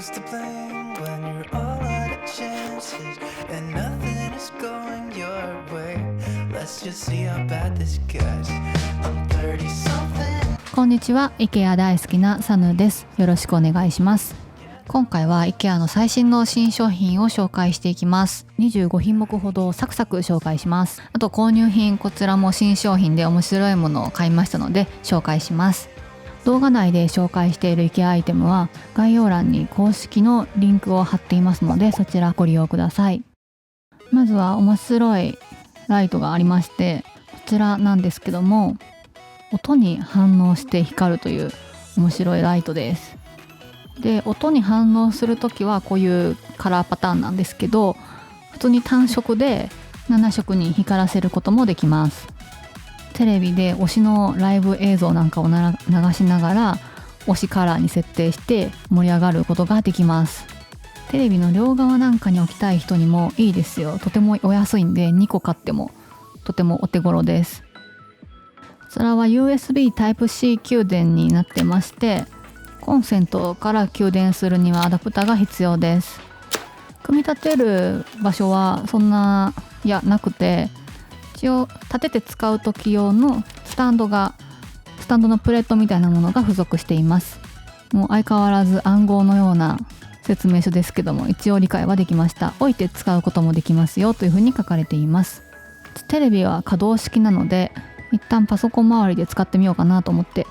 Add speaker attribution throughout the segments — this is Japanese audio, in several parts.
Speaker 1: who's to blame when you're all out of chances and nothing is going your way? Let's just see how bad this gets. I'm 30 something.
Speaker 2: こんにちは、IKEA 大好きなサヌです。よろしくお願いします。今回は IKEA の最新の新商品を紹介していきます。25品目ほどサクサク紹介します。あと購入品、こちらも新商品で面白いものを買いましたので紹介します。動画内で紹介している IKEA アイテムは概要欄に公式のリンクを貼っていますので、そちらご利用ください。まずは面白いライトがありまして、こちらなんですけども、音に反応して光るという面白いライトです。で、音に反応するときはこういうカラーパターンなんですけど、普通に単色で7色に光らせることもできます。テレビで推しのライブ映像なんかを流しながら推しカラーに設定して盛り上がることができます。テレビの両側なんかに置きたい人にもいいですよ。とてもお安いんで2個買ってもとてもお手頃です。こちらは USB Type-C 給電になってまして、コンセントから給電するにはアダプターが必要です。組み立てる場所はそんななくて、一応立てて使う時用のスタンドのプレートみたいなものが付属しています。もう相変わらず暗号のような説明書ですけども、一応理解はできました。置いて使うこともできますよというふうに書かれています。テレビは可動式なので一旦パソコン周りで使ってみようかなと思って、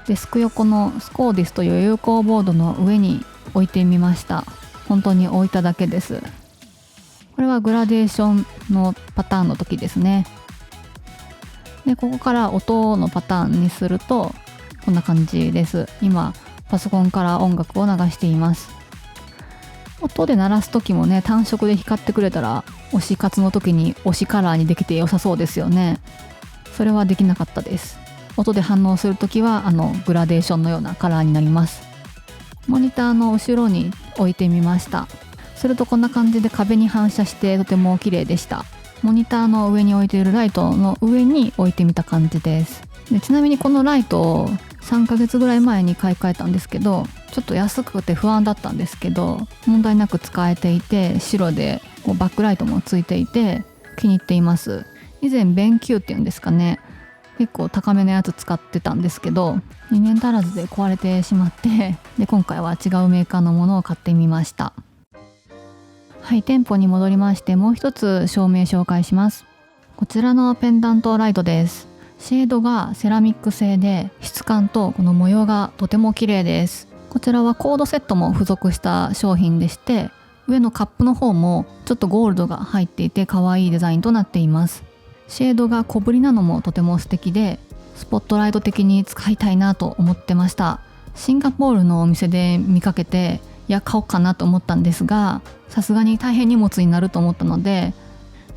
Speaker 2: デスク横のスコーディスという有効ボードの上に置いてみました。本当に置いただけです。これはグラデーションのパターンの時ですね。で、ここから音のパターンにするとこんな感じです。今パソコンから音楽を流しています。音で鳴らす時もね、単色で光ってくれたら推し活の時に推しカラーにできて良さそうですよね。それはできなかったです。音で反応するときはグラデーションのようなカラーになります。モニターの後ろに置いてみました。するとこんな感じで壁に反射してとても綺麗でした。モニターの上に置いているライトの上に置いてみた感じです。で、ちなみにこのライトを3ヶ月ぐらい前に買い替えたんですけど、ちょっと安くて不安だったんですけど、問題なく使えていて、白でバックライトもついていて気に入っています。以前弁球っていうんですかね、結構高めのやつ使ってたんですけど、2年足らずで壊れてしまって、で今回は違うメーカーのものを買ってみました。はい、店舗に戻りまして、もう一つ照明紹介します。こちらのペンダントライトです。シェードがセラミック製で、質感とこの模様がとても綺麗です。こちらはコードセットも付属した商品でして、上のカップの方もちょっとゴールドが入っていて可愛いデザインとなっています。シェードが小ぶりなのもとても素敵で、スポットライト的に使いたいなと思ってました。シンガポールのお店で見かけて、買おうかなと思ったんですが、さすがに大変荷物になると思ったので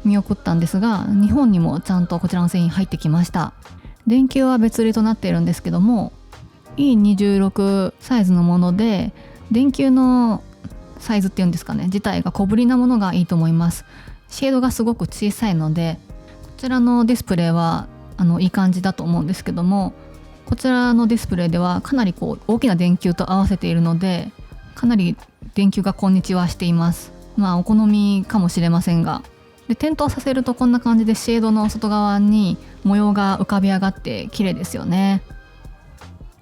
Speaker 2: 見送ったんですが、日本にもちゃんとこちらの製品入ってきました。電球は別売りとなっているんですけども、 E26 サイズのもので、電球のサイズっていうんですかね、自体が小ぶりなものがいいと思います。シェードがすごく小さいので、こちらのディスプレイはいい感じだと思うんですけども、こちらのディスプレイではかなり大きな電球と合わせているので、かなり電球がこんにちはしています。お好みかもしれませんが、で点灯させるとこんな感じでシェードの外側に模様が浮かび上がって綺麗ですよね。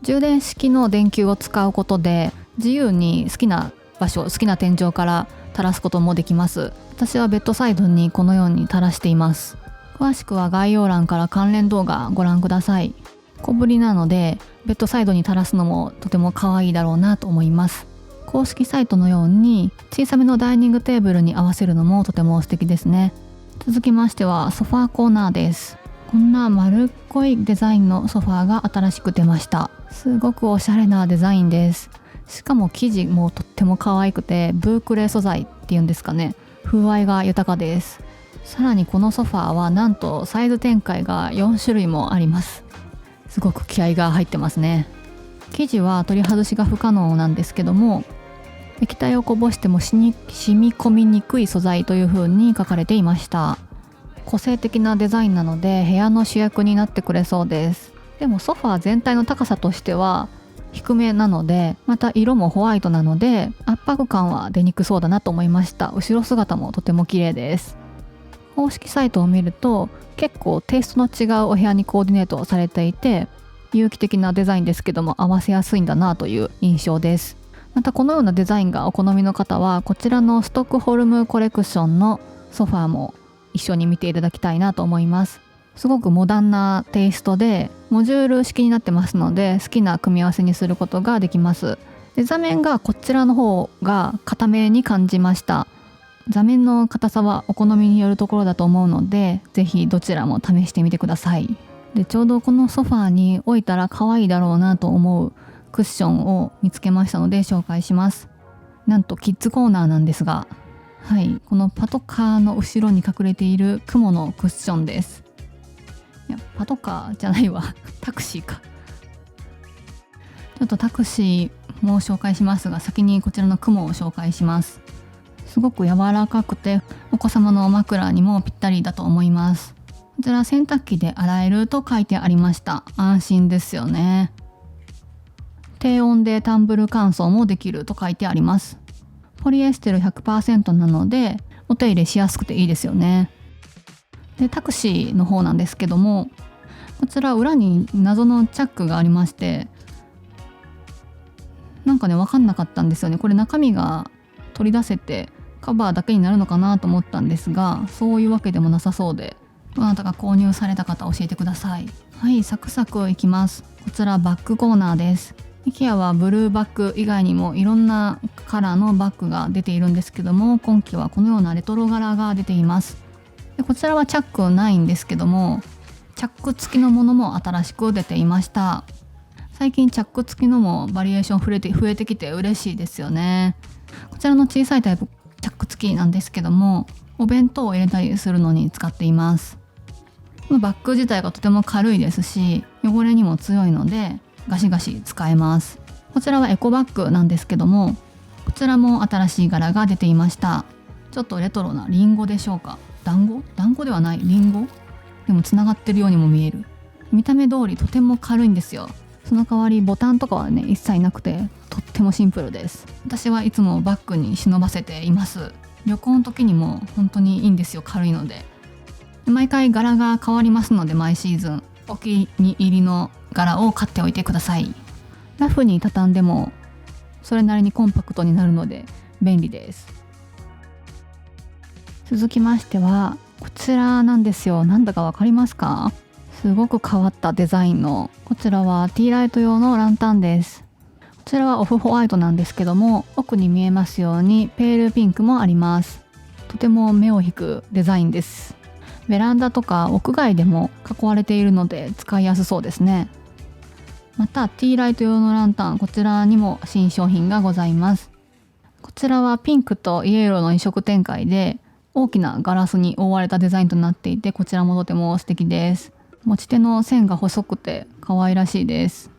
Speaker 2: 充電式の電球を使うことで自由に好きな場所、好きな天井から垂らすこともできます。私はベッドサイドにこのように垂らしています。詳しくは概要欄から関連動画ご覧ください。小ぶりなのでベッドサイドに垂らすのもとても可愛いだろうなと思います。公式サイトのように小さめのダイニングテーブルに合わせるのもとても素敵ですね。続きましてはソファーコーナーです。こんな丸っこいデザインのソファーが新しく出ました。すごくおしゃれなデザインです。しかも生地もとっても可愛くて、ブークレー素材っていうんですかね、風合いが豊かです。さらにこのソファーはなんとサイズ展開が4種類もあります。すごく気合が入ってますね。生地は取り外しが不可能なんですけども、液体をこぼしても染み込みにくい素材という風に書かれていました。個性的なデザインなので部屋の主役になってくれそうです。でもソファー全体の高さとしては低めなので、また色もホワイトなので圧迫感は出にくそうだなと思いました。後ろ姿もとても綺麗です。公式サイトを見ると結構テイストの違うお部屋にコーディネートされていて、有機的なデザインですけども合わせやすいんだなという印象です。またこのようなデザインがお好みの方はこちらのストックホルムコレクションのソファーも一緒に見ていただきたいなと思います。すごくモダンなテイストでモジュール式になってますので好きな組み合わせにすることができます。で座面がこちらの方が硬めに感じました。座面の硬さはお好みによるところだと思うので、ぜひどちらも試してみてください。でちょうどこのソファーに置いたら可愛いだろうなと思うクッションを見つけましたので紹介します。なんとキッズコーナーなんですが、はい、このパトカーの後ろに隠れている雲のクッションです。いやパトカーじゃないわタクシーか。ちょっとタクシーも紹介しますが、先にこちらの雲を紹介します。すごく柔らかくてお子様の枕にもぴったりだと思います。こちら洗濯機で洗えると書いてありました。安心ですよね。低温でタンブル乾燥もできると書いてあります。ポリエステル 100% なのでお手入れしやすくていいですよね。でタクシーの方なんですけども、こちら裏に謎のチャックがありまして、なんかね分かんなかったんですよね。これ中身が取り出せてカバーだけになるのかなと思ったんですが、そういうわけでもなさそうで、どなたか購入された方教えてください。はい、サクサクいきます。こちらバッグコーナーです。IKEA はブルーバッグ以外にもいろんなカラーのバッグが出ているんですけども、今期はこのようなレトロ柄が出ています。でこちらはチャックないんですけども、チャック付きのものも新しく出ていました。最近チャック付きのもバリエーション増えてきて嬉しいですよね。こちらの小さいタイプチャック付きなんですけども、お弁当を入れたりするのに使っています。このバッグ自体がとても軽いですし、汚れにも強いのでガシガシ使えます。こちらはエコバッグなんですけども、こちらも新しい柄が出ていました。ちょっとレトロなリンゴでしょうか。団子ではない、リンゴでもつながってるようにも見える。見た目通りとても軽いんですよ。その代わりボタンとかはね一切なくてとってもシンプルです。私はいつもバッグに忍ばせています。旅行の時にも本当にいいんですよ、軽いので。毎回柄が変わりますので、毎シーズンお気に入りの柄を買っておいてください。ラフに畳んでもそれなりにコンパクトになるので便利です。続きましてはこちらなんですよ。なんだかわかりますか？すごく変わったデザインの、こちらはティーライト用のランタンです。こちらはオフホワイトなんですけども、奥に見えますようにペールピンクもあります。とても目を引くデザインです。ベランダとか屋外でも囲われているので使いやすそうですね。またティーライト用のランタン、こちらにも新商品がございます。こちらはピンクとイエローの2色展開で大きなガラスに覆われたデザインとなっていて、こちらもとても素敵です。持ち手の線が細くて可愛らしいです。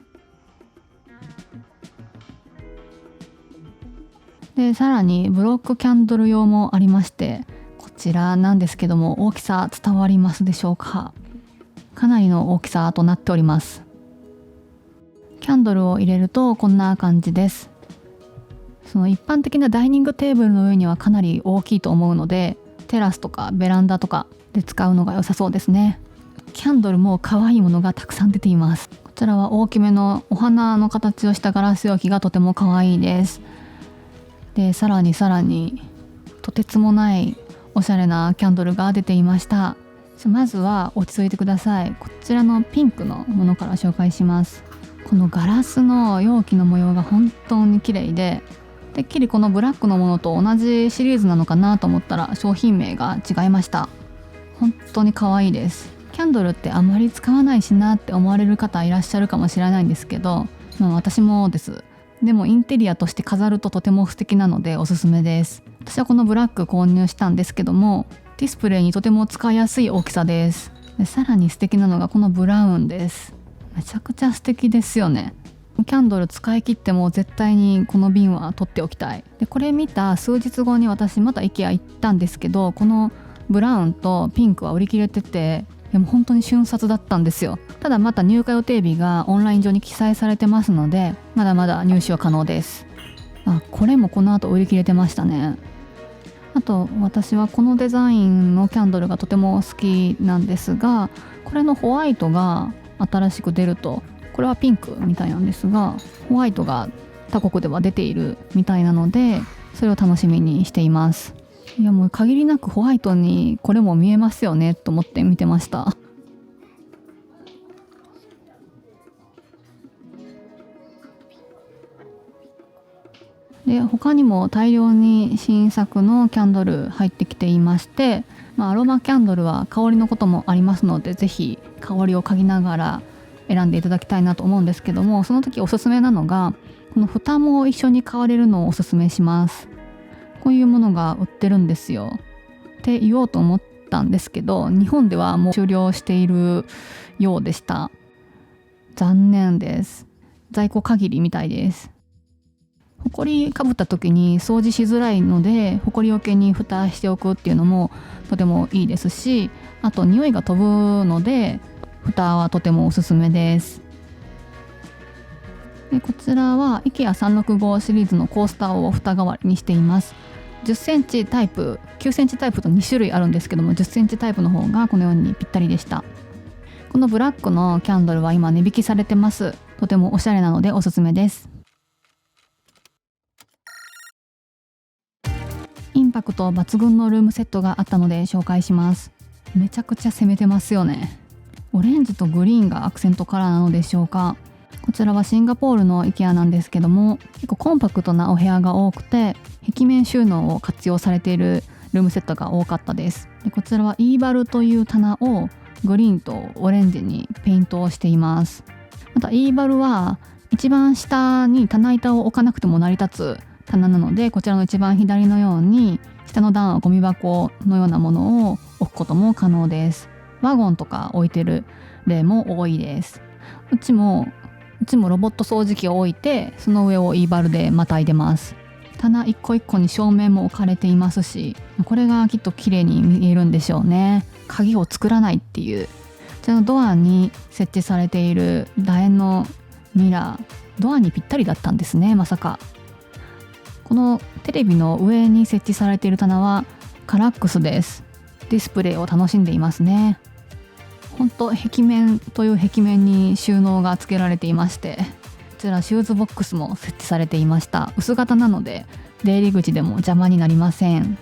Speaker 2: でさらにブロックキャンドル用もありまして、こちらなんですけども、大きさ伝わりますでしょうか？かなりの大きさとなっております。キャンドルを入れるとこんな感じです。その一般的なダイニングテーブルの上にはかなり大きいと思うので、テラスとかベランダとかで使うのが良さそうですね。キャンドルも可愛いものがたくさん出ています。こちらは大きめのお花の形をしたガラス容器がとても可愛いです。でさらにとてつもないおしゃれなキャンドルが出ていました。まずは落ち着いてください。こちらのピンクのものから紹介します。このガラスの容器の模様が本当に綺麗で、てっきりこのブラックのものと同じシリーズなのかなと思ったら商品名が違いました。本当に可愛いです。キャンドルってあまり使わないしなって思われる方いらっしゃるかもしれないんですけど、私もです。でもインテリアとして飾るととても素敵なのでおすすめです。私はこのブラック購入したんですけども、ディスプレイにとても使いやすい大きさです。でさらに素敵なのがこのブラウンです。めちゃくちゃ素敵ですよね。キャンドル使い切っても絶対にこの瓶は取っておきたい。でこれ見た数日後に私また IKEA 行ったんですけど、このブラウンとピンクは売り切れてて、でも本当に瞬殺だったんですよ。ただまた入荷予定日がオンライン上に記載されてますので、まだまだ入手は可能です。これもこの後売り切れてましたね。あと私はこのデザインのキャンドルがとても好きなんですが、これのホワイトが新しく出ると、これはピンクみたいなんですが、ホワイトが他国では出ているみたいなので、それを楽しみにしています。いやもう限りなくホワイトにこれも見えますよねと思って見てました。で他にも大量に新作のキャンドル入ってきていまして、アロマキャンドルは香りのこともありますので、ぜひ香りを嗅ぎながら選んでいただきたいなと思うんですけども、その時おすすめなのがこの蓋も一緒に買われるのをおすすめします。こういうものが売ってるんですよって言おうと思ったんですけど、日本ではもう終了しているようでした。残念です。在庫限りみたいです。ほこりかぶった時に掃除しづらいので、ほこりよけに蓋しておくっていうのもとてもいいですし、あと匂いが飛ぶので蓋はとてもおすすめです。でこちらは IKEA365 シリーズのコースターを蓋代わりにしています。10センチタイプ、9センチタイプと2種類あるんですけども、10センチタイプの方がこのようにぴったりでした。このブラックのキャンドルは今値引きされてます。とてもおしゃれなのでおすすめです。インパクト抜群のルームセットがあったので紹介します。めちゃくちゃ攻めてますよね。オレンジとグリーンがアクセントカラーなのでしょうか。こちらはシンガポールの IKEA なんですけども、結構コンパクトなお部屋が多くて、壁面収納を活用されているルームセットが多かったです。でこちらはイーバルという棚をグリーンとオレンジにペイントをしています。またイーバルは一番下に棚板を置かなくても成り立つ棚なので、こちらの一番左のように下の段はゴミ箱のようなものを置くことも可能です。ワゴンとか置いてる例も多いです。うちもロボット掃除機を置いて、その上をイーバルでまたいでます。棚一個一個に照明も置かれていますし、これがきっと綺麗に見えるんでしょうね。鍵を作らないっていう。こちらのドアに設置されている楕円のミラー、ドアにぴったりだったんですね。まさか。このテレビの上に設置されている棚はカラックスです。ディスプレイを楽しんでいますね。本当壁面という壁面に収納が付けられていまして、こちらシューズボックスも設置されていました。薄型なので出入り口でも邪魔になりません。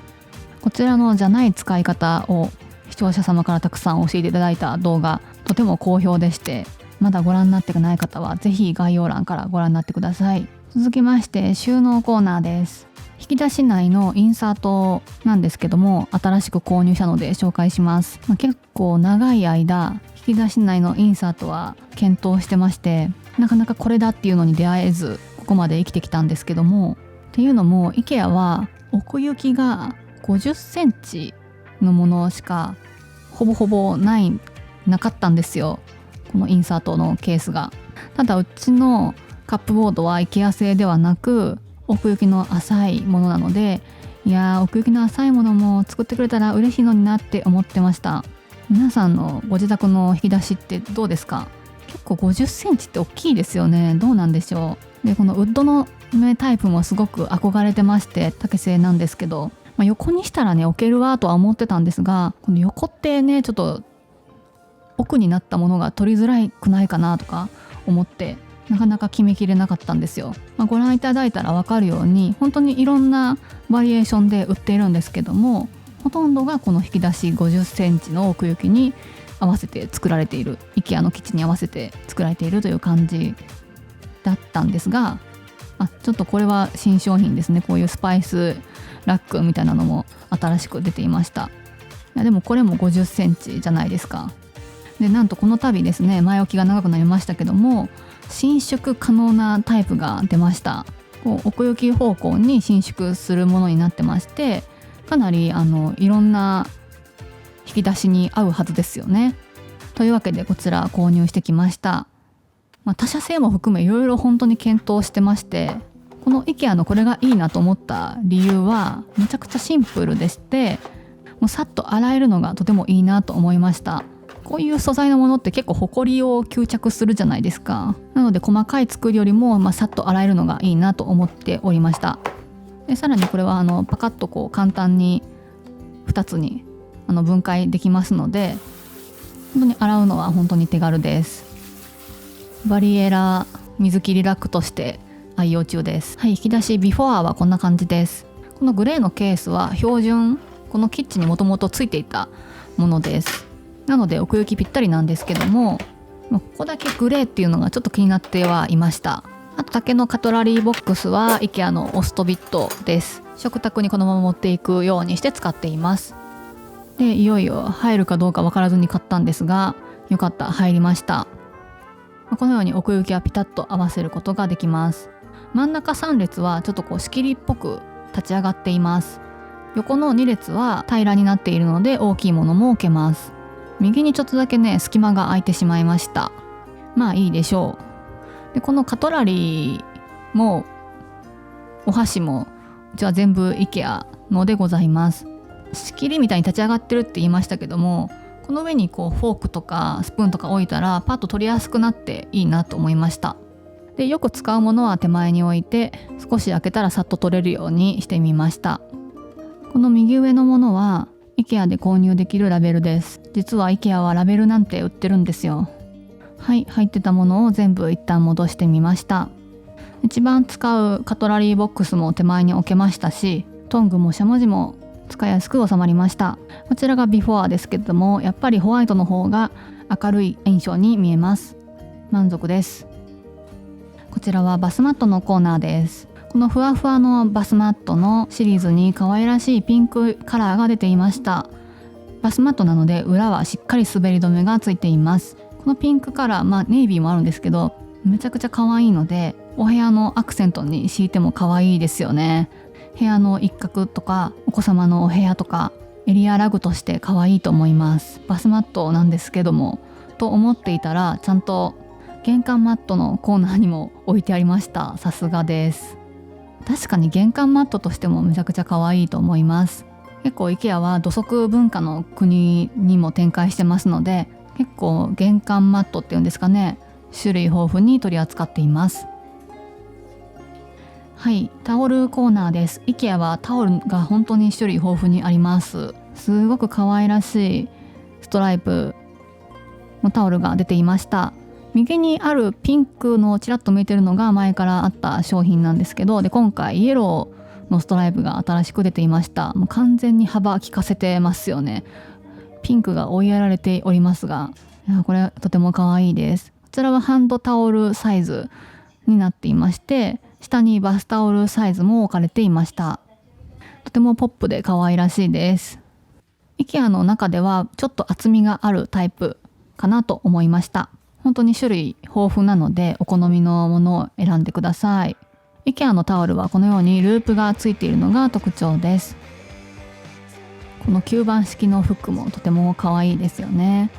Speaker 2: こちらのじゃない使い方を視聴者様からたくさん教えていただいた動画、とても好評でして、まだご覧になってない方はぜひ概要欄からご覧になってください。続きまして収納コーナーです。引き出し内のインサートなんですけども、新しく購入したので紹介します。結構長い間引き出し内のインサートは検討してまして、なかなかこれだっていうのに出会えず、ここまで生きてきたんですけども、っていうのも IKEA は奥行きが50センチのものしかほぼほぼなかったんですよ、このインサートのケースが。ただうちのカップボードは IKEA 製ではなく奥行きの浅いものなので、いやー、奥行きの浅いものも作ってくれたら嬉しいのになって思ってました。皆さんのご自宅の引き出しってどうですか？結構50センチって大きいですよね。どうなんでしょう。でこのウッドのタイプもすごく憧れてまして、竹製なんですけど、横にしたらね置けるわとは思ってたんですが、この横ってねちょっと奥になったものが取りづらくないかなとか思って、なかなか決めきれなかったんですよ。ご覧いただいたら分かるように本当にいろんなバリエーションで売っているんですけども、ほとんどがこの引き出し50センチの奥行きに合わせて作られている、 IKEA の基地に合わせて作られているという感じだったんですが、ちょっとこれは新商品ですね。こういうスパイスラックみたいなのも新しく出ていました。いやでもこれも50センチじゃないですか。でなんとこの度ですね、前置きが長くなりましたけども、伸縮可能なタイプが出ました。奥行き方向に伸縮するものになってまして、かなりいろんな引き出しに合うはずですよね。というわけでこちら購入してきました。他社製も含めいろいろ本当に検討してまして、この IKEA のこれがいいなと思った理由はめちゃくちゃシンプルでして、もうさっと洗えるのがとてもいいなと思いました。こういう素材のものって結構ホコリを吸着するじゃないですか。なので細かい作りよりも、さっと洗えるのがいいなと思っておりました。でさらにこれはパカッとこう簡単に2つに分解できますので、本当に洗うのは本当に手軽です。バリエラ水切りラックとして愛用中です。はい、引き出しビフォアはこんな感じです。このグレーのケースは標準、このキッチンにもともとついていたものです。なので奥行きぴったりなんですけども、ここだけグレーっていうのがちょっと気になってはいました。あと竹のカトラリーボックスは IKEA のオストビットです。食卓にこのまま持っていくようにして使っています。でいよいよ入るかどうか分からずに買ったんですが、よかった、入りました。このように奥行きはピタッと合わせることができます。真ん中3列はちょっとこう仕切りっぽく立ち上がっています。横の2列は平らになっているので大きいものも置けます。右にちょっとだけね隙間が空いてしまいました。まあいいでしょう。でこのカトラリーもお箸もうちは全部 IKEA のでございます。仕切りみたいに立ち上がってるって言いましたけども、この上にこうフォークとかスプーンとか置いたらパッと取りやすくなっていいなと思いました。でよく使うものは手前に置いて、少し開けたらさっと取れるようにしてみました。この右上のものは IKEA で購入できるラベルです。実は IKEA はラベルなんて売ってるんですよ。はい、入ってたものを全部一旦戻してみました。一番使うカトラリーボックスも手前に置けましたし、トングもしゃもじも使いやすく収まりました。こちらがビフォアですけれども、やっぱりホワイトの方が明るい印象に見えます。満足です。こちらはバスマットのコーナーです。このふわふわのバスマットのシリーズに可愛らしいピンクカラーが出ていました。バスマットなので裏はしっかり滑り止めがついています。このピンクカラー、ネイビーもあるんですけど、めちゃくちゃ可愛いのでお部屋のアクセントに敷いても可愛いですよね。部屋の一角とかお子様のお部屋とかエリアラグとして可愛いと思います。バスマットなんですけども、と思っていたらちゃんと玄関マットのコーナーにも置いてありました。さすがです。確かに玄関マットとしてもめちゃくちゃ可愛いと思います。結構 IKEA は土足文化の国にも展開してますので、結構玄関マットっていうんですかね、種類豊富に取り扱っています。はい、タオルコーナーです。 IKEA はタオルが本当に種類豊富にあります。すごく可愛らしいストライプのタオルが出ていました。右にあるピンクのちらっと見えてるのが前からあった商品なんですけど、で今回イエローのストライプが新しく出ていました。もう完全に幅利かせてますよね。ピンクが追いやられておりますが、いやこれとても可愛いです。こちらはハンドタオルサイズになっていまして、下にバスタオルサイズも置かれていました。とてもポップで可愛らしいです。 IKEA の中ではちょっと厚みがあるタイプかなと思いました。本当に種類豊富なのでお好みのものを選んでください。 IKEA のタオルはこのようにループがついているのが特徴です。この吸盤式のフックもとても可愛いですよね。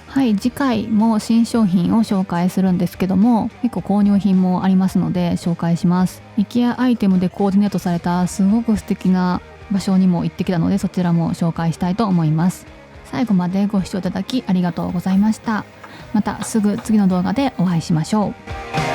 Speaker 2: はい、次回も新商品を紹介するんですけども、結構購入品もありますので紹介します。 IKEA アイテムでコーディネートされたすごく素敵な場所にも行ってきたので、そちらも紹介したいと思います。最後までご視聴いただきありがとうございました。またすぐ次の動画でお会いしましょう。